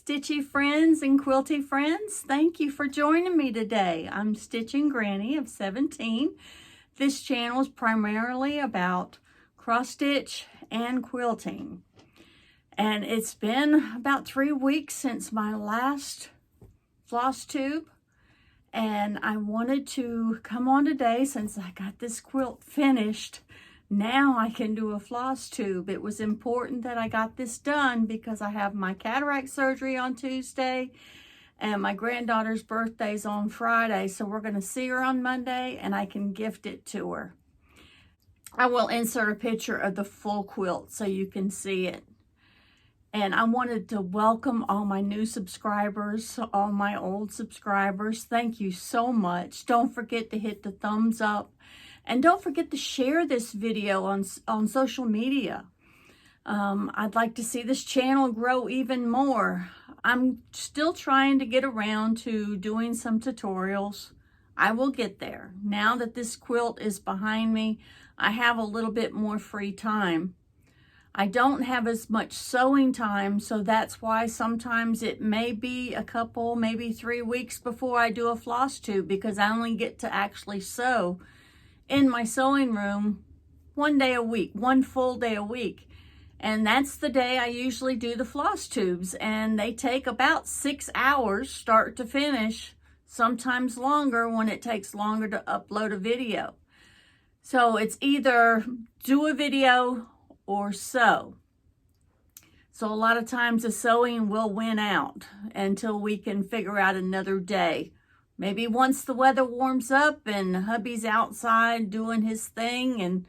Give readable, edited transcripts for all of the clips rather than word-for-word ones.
stitchy friends and quilty friends. Thank you for joining me today. I'm Stitching Granny of 17. This channel is primarily about cross stitch and quilting. And it's been about 3 weeks since my last floss tube. And I wanted to come on today since I got this quilt finished. Now I can do a floss tube. It was important that I got this done because I have my cataract surgery on Tuesday and my granddaughter's birthday's on Friday. So we're going to see her on Monday and I can gift it to her. I will insert a picture of the full quilt so you can see it. And I wanted to welcome all my new subscribers, all my old subscribers. Thank you so much. Don't forget to hit the thumbs up. And don't forget to share this video on social media. I'd like to see this channel grow even more. I'm still trying to get around to doing some tutorials. I will get there. Now that this quilt is behind me, I have a little bit more free time. I don't have as much sewing time, so that's why sometimes it may be a couple, maybe 3 weeks before I do a floss tube, because I only get to actually sew in my sewing room 1 day a week, 1 full day a week. And that's the day I usually do the floss tubes, and they take about 6 hours start to finish, sometimes longer when it takes longer to upload a video. So it's either do a video or sew. So a lot of times the sewing will win out until we can figure out another day. Maybe once the weather warms up and hubby's outside doing his thing, and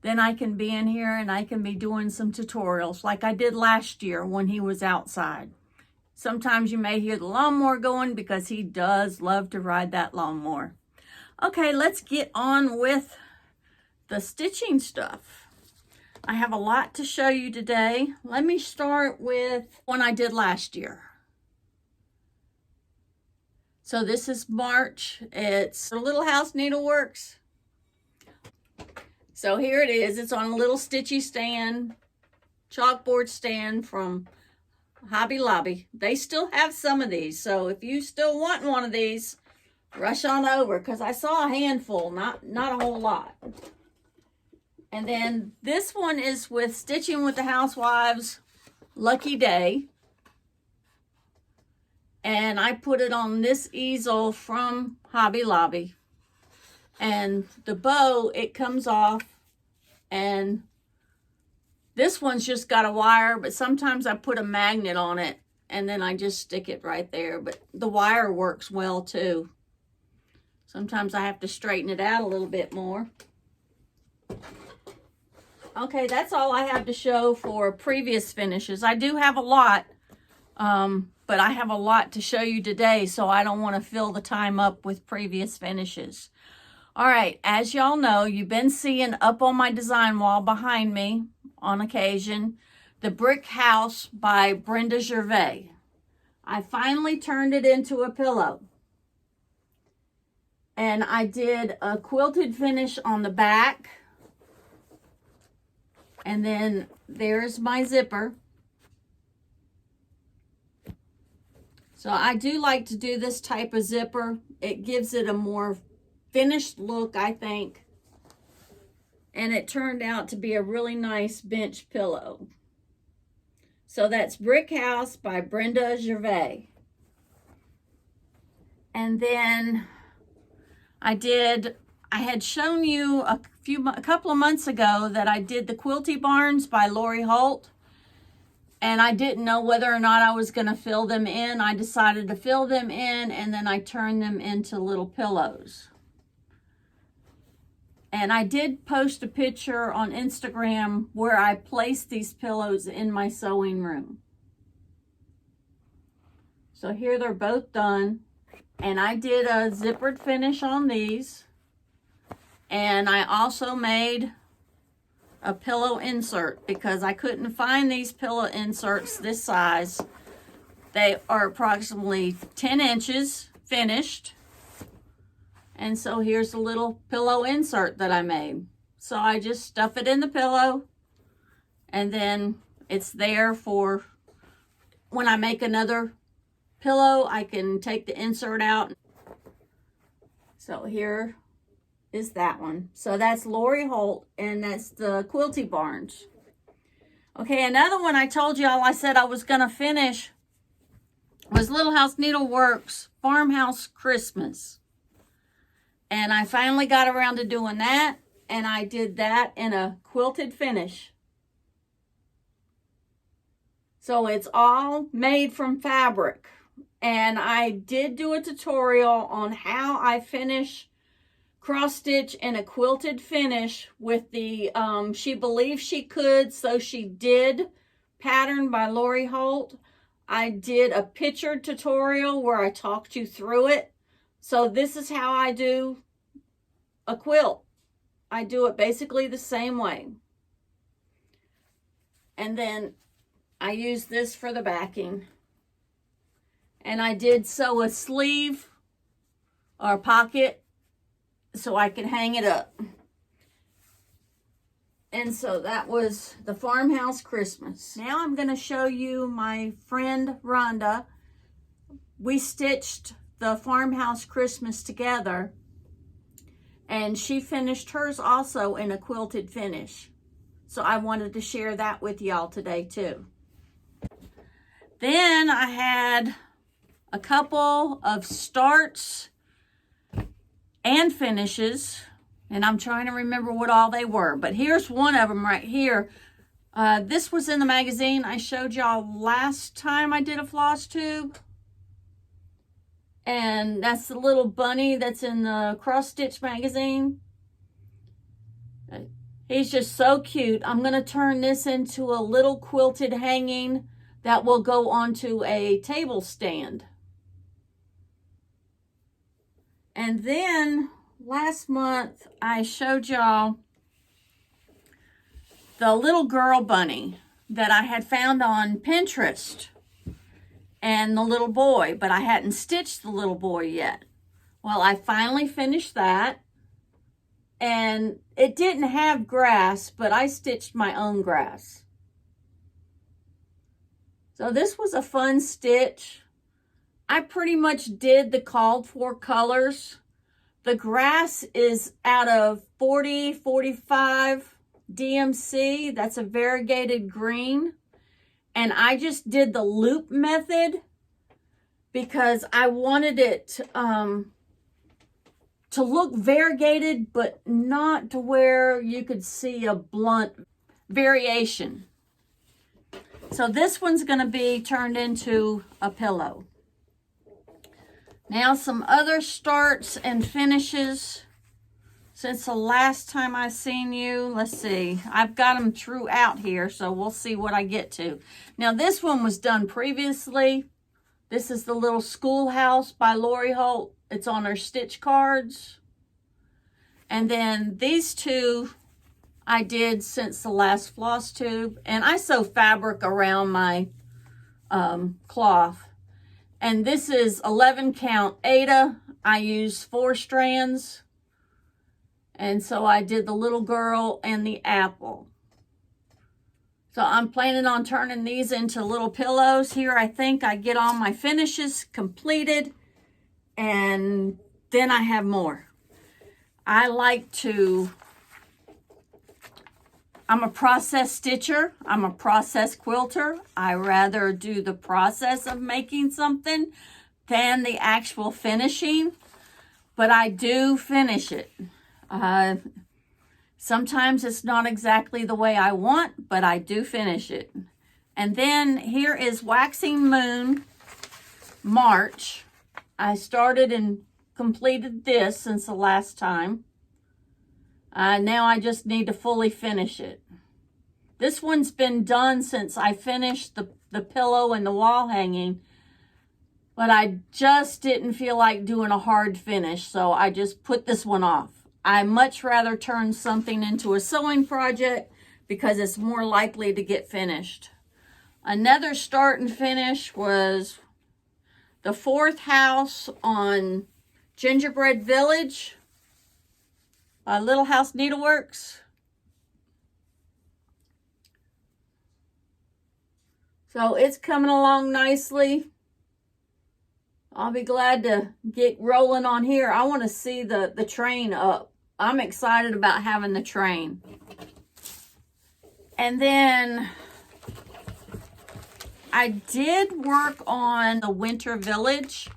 then I can be in here and I can be doing some tutorials like I did last year when he was outside. Sometimes you may hear the lawnmower going because he does love to ride that lawnmower. Okay, let's get on with the stitching stuff. I have a lot to show you today. Let me start with one I did last year. So this is March. It's a Little House Needleworks. So here it is. It's on a little stitchy stand, chalkboard stand from Hobby Lobby. They still have some of these. So if you still want one of these, rush on over because I saw a handful, not a whole lot. And then this one is with Stitching with the Housewives Lucky Day. And I put it on this easel from Hobby Lobby. And the bow, it comes off. And this one's just got a wire, but sometimes I put a magnet on it. And then I just stick it right there. But the wire works well too. Sometimes I have to straighten it out a little bit more. Okay, that's all I have to show for previous finishes. I do have a lot. But I have a lot to show you today, so I don't want to fill the time up with previous finishes. All right, as y'all know, you've been seeing up on my design wall behind me on occasion, the Brick House by Brenda Gervais. I finally turned it into a pillow. And I did a quilted finish on the back. And then there's my zipper. So I do like to do this type of zipper. It gives it a more finished look, I think. And it turned out to be a really nice bench pillow. So that's Brick House by Brenda Gervais. And then I had shown you a couple of months ago that I did the Quilty Barns by Lori Holt. And I didn't know whether or not I was going to fill them in. I decided to fill them in, and then I turned them into little pillows. And I did post a picture on Instagram where I placed these pillows in my sewing room. So here they're both done. And I did a zippered finish on these. And I also made a pillow insert because I couldn't find these pillow inserts this size. They are approximately 10 inches finished. And so here's a little pillow insert that I made. So I just stuff it in the pillow and then it's there for when I make another pillow, I can take the insert out. So here is that one. So that's Lori Holt, and that's the Quilty Barns. Okay, another one I told y'all I said I was going to finish was Little House Needleworks Farmhouse Christmas. And I finally got around to doing that, and I did that in a quilted finish. So it's all made from fabric. And I did do a tutorial on how I finish cross stitch in a quilted finish with the She Believed She Could, So She Did pattern by Lori Holt. I did a pictured tutorial where I talked you through it. So this is how I do a quilt. I do it basically the same way. And then I use this for the backing. And I did sew a sleeve or a pocket so I could hang it up. And so that was the Farmhouse Christmas. Now I'm going to show you my friend Rhonda. We stitched the Farmhouse Christmas together, and she finished hers also in a quilted finish. So I wanted to share that with y'all today too. Then I had a couple of starts and finishes, and I'm trying to remember what all they were, but here's one of them right here. This was in the magazine I showed y'all last time I did a floss tube, and that's the little bunny that's in the cross stitch magazine. He's just so cute. I'm going to turn this into a little quilted hanging that will go onto a table stand. And then last month I showed y'all the little girl bunny that I had found on Pinterest, and the little boy, but I hadn't stitched the little boy yet. Well, I finally finished that, and it didn't have grass, but I stitched my own grass. So this was a fun stitch. I pretty much did the called for colors. The grass is out of 4045 DMC. That's a variegated green. And I just did the loop method because I wanted it to look variegated, but not to where you could see a blunt variation. So this one's going to be turned into a pillow. Now some other starts and finishes since the last time I seen you. Let's see. I've got them throughout here, so we'll see what I get to. Now this one was done previously. This is the little Schoolhouse by Lori Holt. It's on her stitch cards. And then these two I did since the last floss tube. And I sew fabric around my cloth. And this is 11 count Ada. I used 4 strands. And so I did the little girl and the apple. So I'm planning on turning these into little pillows. Here I think I get all my finishes completed, and then I have more. I'm a process stitcher. I'm a process quilter. I rather do the process of making something than the actual finishing, but I do finish it. Sometimes it's not exactly the way I want, but I do finish it. And then here is Waxing Moon March. I started and completed this since the last time. Now I just need to fully finish it. This one's been done since I finished the pillow and the wall hanging, but I just didn't feel like doing a hard finish, so I just put this one off. I much rather turn something into a sewing project because it's more likely to get finished. Another start and finish was the 4th house on Gingerbread Village by Little House Needleworks. So it's coming along nicely. I'll be glad to get rolling on here. I want to see the train up. I'm excited about having the train. And then I did work on the Winter Village.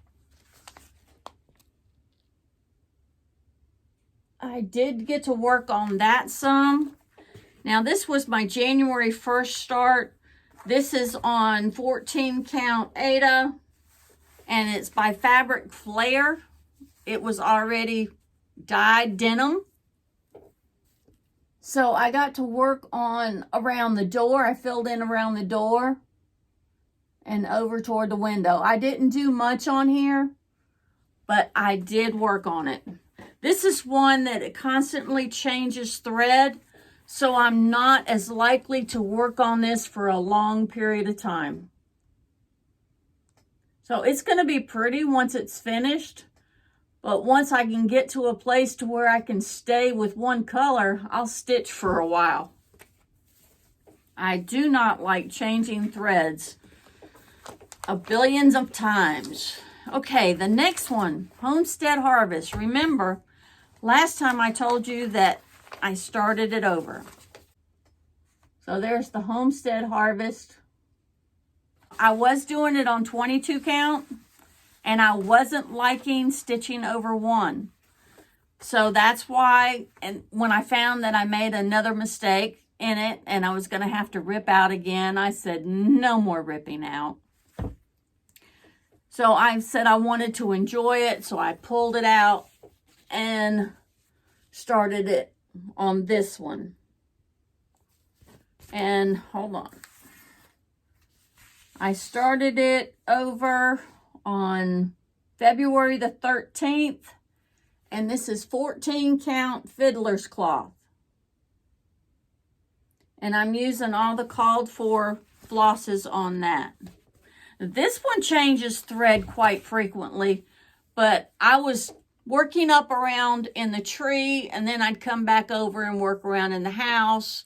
I did get to work on that some. Now this was my January 1st start. This is on 14 count Aida, and it's by Fabric Flair. It was already dyed denim. So I got to work on around the door. I filled in around the door and over toward the window. I didn't do much on here, but I did work on it. This is one that it constantly changes thread, so I'm not as likely to work on this for a long period of time. So it's going to be pretty once it's finished, but once I can get to a place to where I can stay with one color, I'll stitch for a while. I do not like changing threads billions of times. Okay, the next one, Homestead Harvest. Remember, last time I told you that I started it over. So there's the Homestead Harvest. I was doing it on 22 count, and I wasn't liking stitching over one. So that's why, and when I found that I made another mistake in it and I was going to have to rip out again, I said no more ripping out. So I said I wanted to enjoy it, so I pulled it out and started it on this one. And hold on. I started it over on February the 13th, and this is 14 count fiddler's cloth. And I'm using all the called for flosses on that. This one changes thread quite frequently, but I was working up around in the tree, and then I'd come back over and work around in the house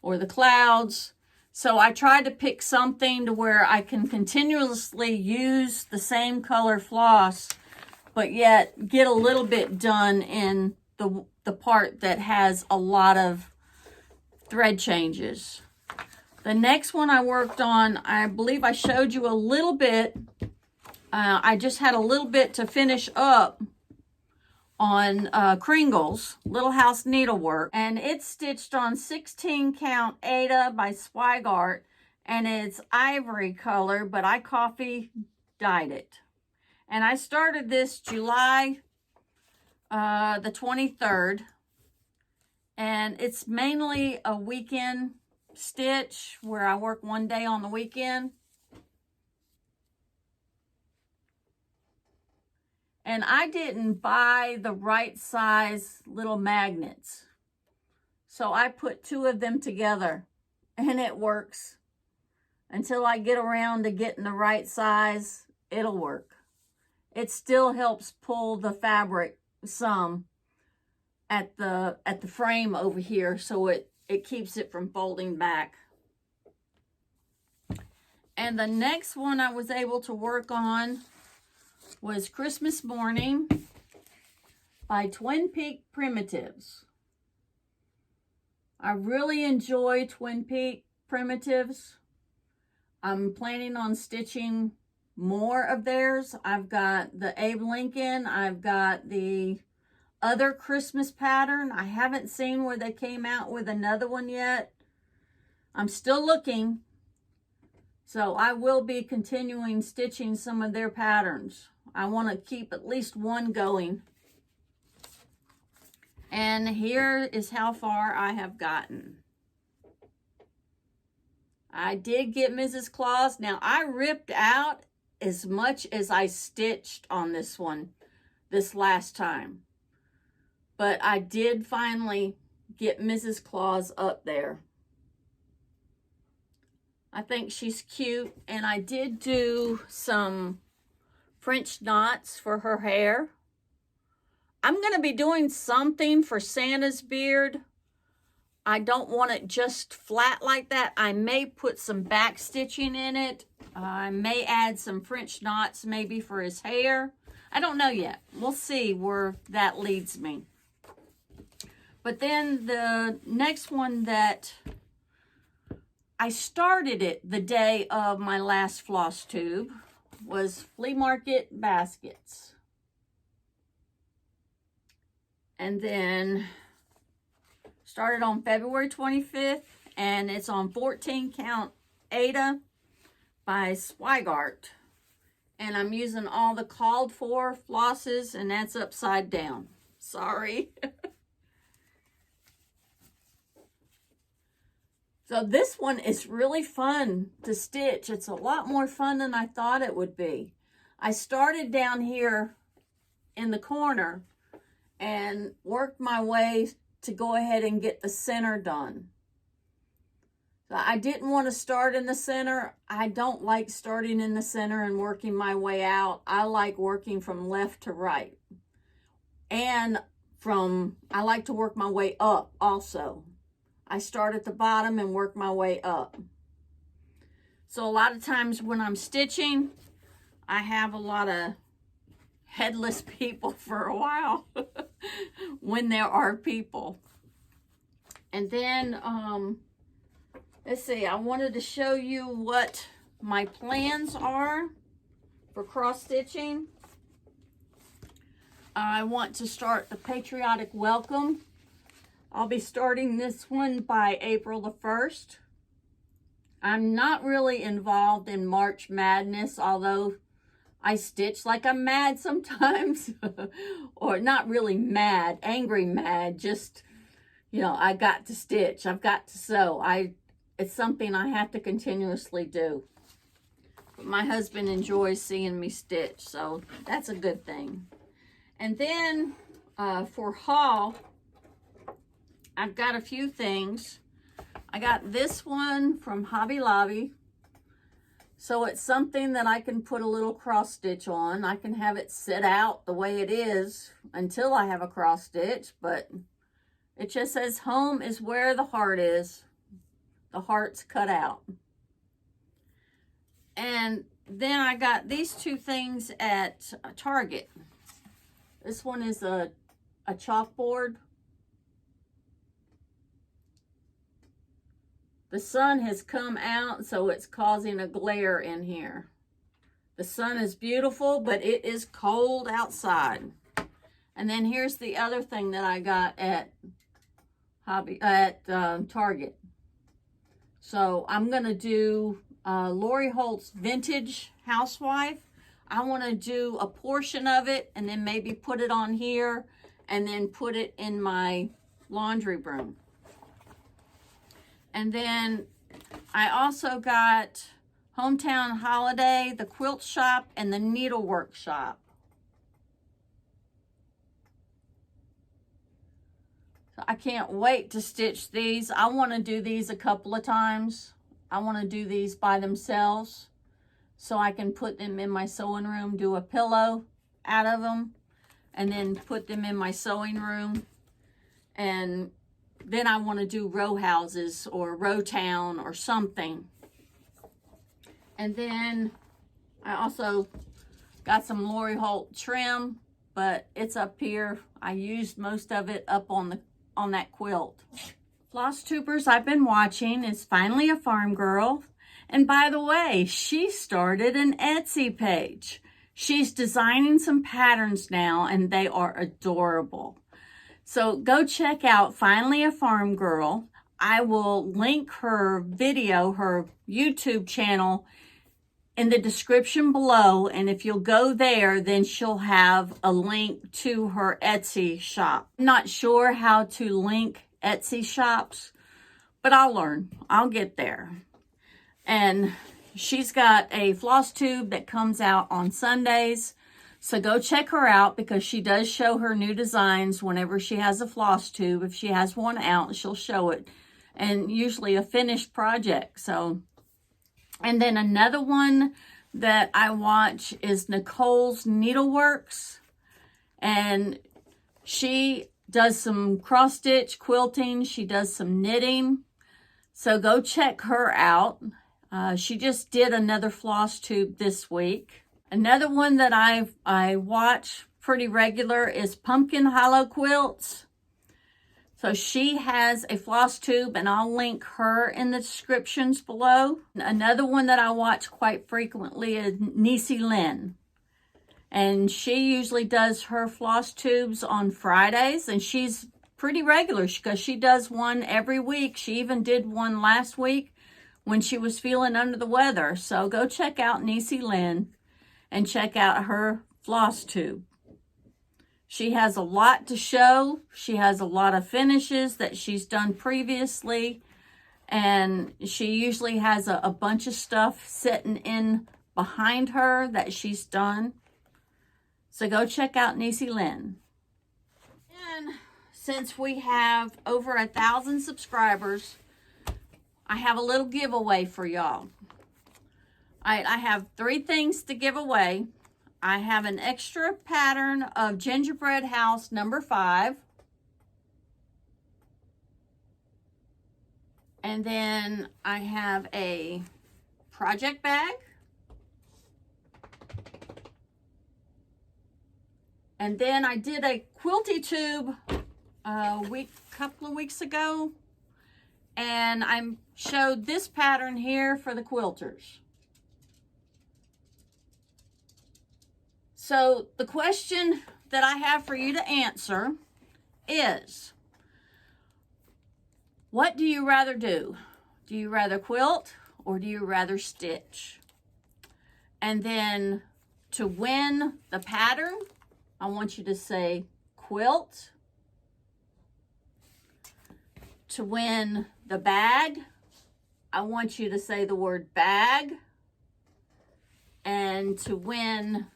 or the clouds. So I tried to pick something to where I can continuously use the same color floss, but yet get a little bit done in the part that has a lot of thread changes. The next one I worked on, I believe I showed you a little bit. I just had a little bit to finish up on Kringle's Little House Needlework, and it's stitched on 16 count Aida by Swigart, and it's ivory color, but I coffee dyed it. And I started this July the 23rd, and it's mainly a weekend stitch where I work one day on the weekend. And I didn't buy the right size little magnets, so I put two of them together, and it works. Until I get around to getting the right size, it'll work. It still helps pull the fabric some at the frame over here, so it keeps it from folding back. And the next one I was able to work on was Christmas Morning by Twin Peak Primitives. I really enjoy Twin Peak Primitives. I'm planning on stitching more of theirs. I've got the Abe Lincoln. I've got the other Christmas pattern. I haven't seen where they came out with another one yet. I'm still looking. So I will be continuing stitching some of their patterns. I want to keep at least one going. And here is how far I have gotten. I did get Mrs. Claus. Now I ripped out as much as I stitched on this one this last time. But I did finally get Mrs. Claus up there. I think she's cute. And I did do some French knots for her hair. I'm going to be doing something for Santa's beard. I don't want it just flat like that. I may put some back stitching in it. I may add some French knots maybe for his hair. I don't know yet. We'll see where that leads me. But then the next one that I started it the day of my last floss tube was flea market baskets. And then started on February 25th, and it's on 14 count Ada by Swigart. And I'm using all the called for flosses, and that's upside down. Sorry. So this one is really fun to stitch. It's a lot more fun than I thought it would be. I started down here in the corner and worked my way to go ahead and get the center done. So I didn't want to start in the center. I don't like starting in the center and working my way out. I like working from left to right. And I like to work my way up also. I start at the bottom and work my way up. So a lot of times when I'm stitching, I have a lot of headless people for a while when there are people. And then, let's see, I wanted to show you what my plans are for cross stitching. I want to start the Patriotic Welcome. I'll be starting this one by April the 1st. I'm not really involved in March Madness, although I stitch like I'm mad sometimes. Or not really mad, angry mad, just, you know, I got to stitch. I've got to sew. It's something I have to continuously do. But my husband enjoys seeing me stitch, so that's a good thing. And then for haul, I've got a few things. I got this one from Hobby Lobby. So it's something that I can put a little cross stitch on. I can have it sit out the way it is until I have a cross stitch, but it just says home is where the heart is. The heart's cut out. And then I got these two things at Target. This one is a chalkboard. The sun has come out, so it's causing a glare in here. The sun is beautiful, but it is cold outside. And then here's the other thing that I got at Target. So I'm going to do Lori Holt's Vintage Housewife. I want to do a portion of it and then maybe put it on here and then put it in my laundry room. And then I also got Hometown Holiday, the Quilt Shop, and the Needleworks Shop. So I can't wait to stitch these. I want to do these a couple of times. I want to do these by themselves so I can put them in my sewing room, do a pillow out of them, and then put them in my sewing room. And then I want to do row houses or row town or something. And then I also got some Lori Holt trim, but it's up here. I used most of it up on that quilt. Floss Tubers I've been watching is finally a farm girl. And by the way, she started an Etsy page. She's designing some patterns now and they are adorable. So go check out Finally a Farm Girl. I will link her video, her YouTube channel, in the description below. And if you'll go there, then she'll have a link to her Etsy shop. I'm not sure how to link Etsy shops, but I'll learn. I'll get there. And she's got a floss tube that comes out on Sundays. So go check her out because she does show her new designs whenever she has a floss tube. If she has one out, she'll show it. And usually a finished project. So, and then another one that I watch is Nicole's Needleworks. And she does some cross stitch quilting. She does some knitting. So go check her out. She just did another floss tube this week. Another one that I watch pretty regular is Pumpkin Hollow Quilts. So she has a floss tube, and I'll link her in the descriptions below. Another one that I watch quite frequently is Neesi Lynn. And she usually does her floss tubes on Fridays, and she's pretty regular because she does one every week. She even did one last week when she was feeling under the weather. So go check out Neesi Lynn and check out her floss tube. She has a lot to show. She has a lot of finishes that she's done previously, and she usually has a bunch of stuff sitting in behind her that she's done. So go check out Neesi Lynn. And since we have over 1,000 subscribers, I have a little giveaway for y'all. I have 3 things to give away. I have an extra pattern of Gingerbread House number 5. And then I have a project bag. And then I did a Quilty tube couple of weeks ago. And I showed this pattern here for the quilters. So the question that I have for you to answer is, what do you rather do? Do you rather quilt or do you rather stitch? And then to win the pattern, I want you to say quilt. To win the bag, I want you to say the word bag. And to win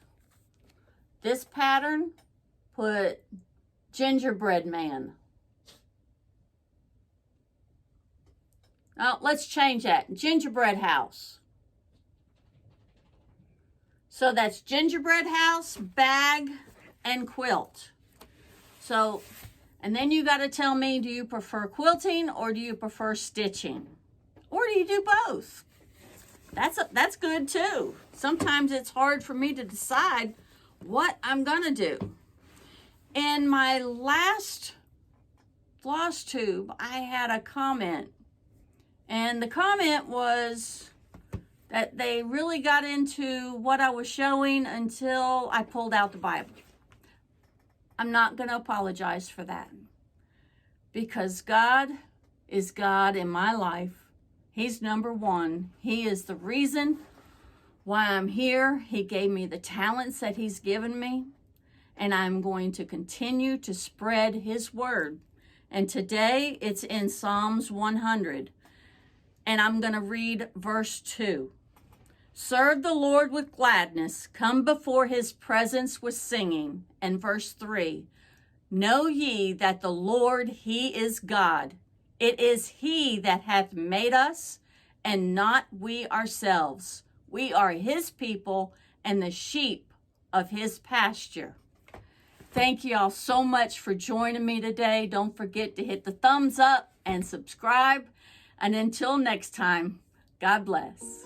this pattern, put gingerbread man. Oh, let's change that. Gingerbread house. So that's gingerbread house, bag, and quilt. So, and then you got to tell me, do you prefer quilting or do you prefer stitching? Or do you do both? That's good too. Sometimes it's hard for me to decide what I'm going to do. In my last floss tube, I had a comment. And the comment was that they really got into what I was showing until I pulled out the Bible. I'm not going to apologize for that, because God is God in my life. He's number one. He is the reason why I'm here. He gave me the talents that He's given me, and I'm going to continue to spread His word. And today it's in Psalms 100, and I'm going to read verse 2. Serve the Lord with gladness. Come before His presence with singing. And verse 3. Know ye that the Lord, He is God. It is He that hath made us, and not we ourselves. We are His people and the sheep of His pasture. Thank you all so much for joining me today. Don't forget to hit the thumbs up and subscribe. And until next time, God bless.